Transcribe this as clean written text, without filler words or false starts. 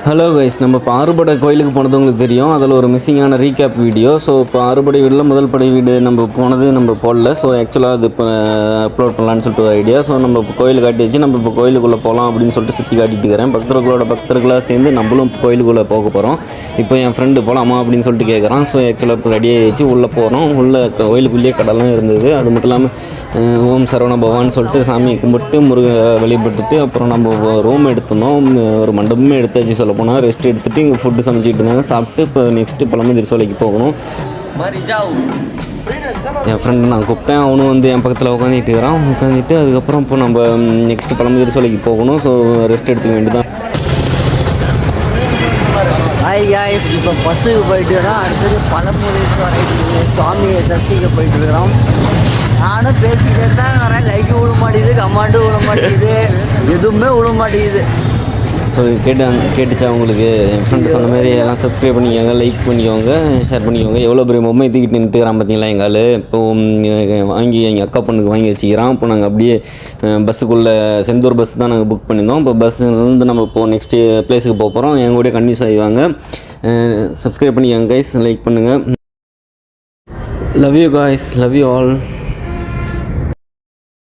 Hello guys, நம்ம இப்போ அறுபடை கோயிலுக்கு போனது உங்களுக்கு தெரியும். அதில் ஒரு மிஸ்ஸிங்கான ரீகேப் வீடியோ. ஸோ இப்போ அறுபடை வீடில் முதல் படை வீடு நம்ம போனது நம்ம போடல. ஸோ ஆக்சுவலாக அது இப்போ அப்லோட் பண்ணலான்னு சொல்லிட்டு ஒரு ஐடியா. ஸோ நம்ம இப்போ கோயில் காட்டி வச்சு நம்ம இப்போ கோயிலுக்குள்ளே போகலாம் அப்படின்னு சொல்லிட்டு சுற்றி காட்டிட்டு இருக்கிறேன். பக்தர்களாக சேர்ந்து நம்மளும் கோயிலுக்குள்ளே போக போகிறோம். இப்போ என் ஃப்ரெண்டு போகலாமா அப்படின்னு சொல்லிட்டு கேட்குறான். ஸோ ஆக்சுவலாக இப்போ ரெடி ஆகிடுச்சு, உள்ளே போகிறோம். உள்ளே கோயிலுக்குள்ளேயே கடலாம் இருந்தது. அது மட்டும் இல்லாமல் ஓம் சரவண பவான்னு சொல்லிட்டு சாமி கும்பிட்டு முருக வழிபட்டுட்டு அப்புறம் நம்ம ரூம் எடுத்துனோம். ஒரு மண்டபமே எடுத்தாச்சு. சொல்ல போனால் ரெஸ்ட் எடுத்துகிட்டு இங்கே ஃபுட்டு சமைச்சிட்டு இருந்தாங்க. சாப்பிட்டு இப்போ நெக்ஸ்ட்டு பழமுதிர் திருச்சோலைக்கு போகணும். என் ஃப்ரெண்டு நான் கூப்பிட்டேன். அவனும் வந்து என் பக்கத்தில் உட்காந்துட்டு இருக்கிறான். உட்காந்துட்டு அதுக்கப்புறம் இப்போ நம்ம நெக்ஸ்ட்டு பழமுதிர் திருச்சோலைக்கு போகணும். ஸோ ரெஸ்ட் எடுத்துக்க வேண்டியதான். ஹாய் காய்ஸ், இப்போ பஸ்ஸுக்கு போயிட்டு இருக்கிறோம். அடுத்தது பழமுதிர் சுவாமியை தரிசிக்க போயிட்டு இருக்கிறோம். நானும் பேசிக்கிட்டே தான் வரேன். லைக்கு விட மாட்டேங்குது, கமாண்டு விட மாட்டேங்குது, எதுவுமே விட மாட்டேங்குது. ஸோ கேட்டுச்சா உங்களுக்கு? என் ஃப்ரெண்டு சொன்ன மாதிரி எல்லாம் சப்ஸ்கிரைப் பண்ணிக்கோங்க, லைக் பண்ணிக்கோங்க, ஷேர் பண்ணிக்கோங்க. எவ்வளோ பெரிய பொம்மை தூக்கிட்டு நின்றுக்கிறான் பார்த்தீங்களா எங்கள் ஆள். இப்போது வாங்கி எங்கள் அக்கா பொண்ணுக்கு வாங்கி வச்சுக்கிறான். இப்போ நாங்கள் அப்படியே பஸ்ஸுக்குள்ளே செந்தூர் பஸ் தான் நாங்கள் புக் பண்ணியிருந்தோம். இப்போ பஸ்ஸுலேருந்து நம்ம இப்போது நெக்ஸ்ட்டு ப்ளேஸுக்கு போக போகிறோம். என் கூட கன்வியூஸ் ஆகிவாங்க. சப்ஸ்கிரைப் பண்ணிக்கோங்க கைஸ், லைக் பண்ணுங்கள். Love you guys, love you all.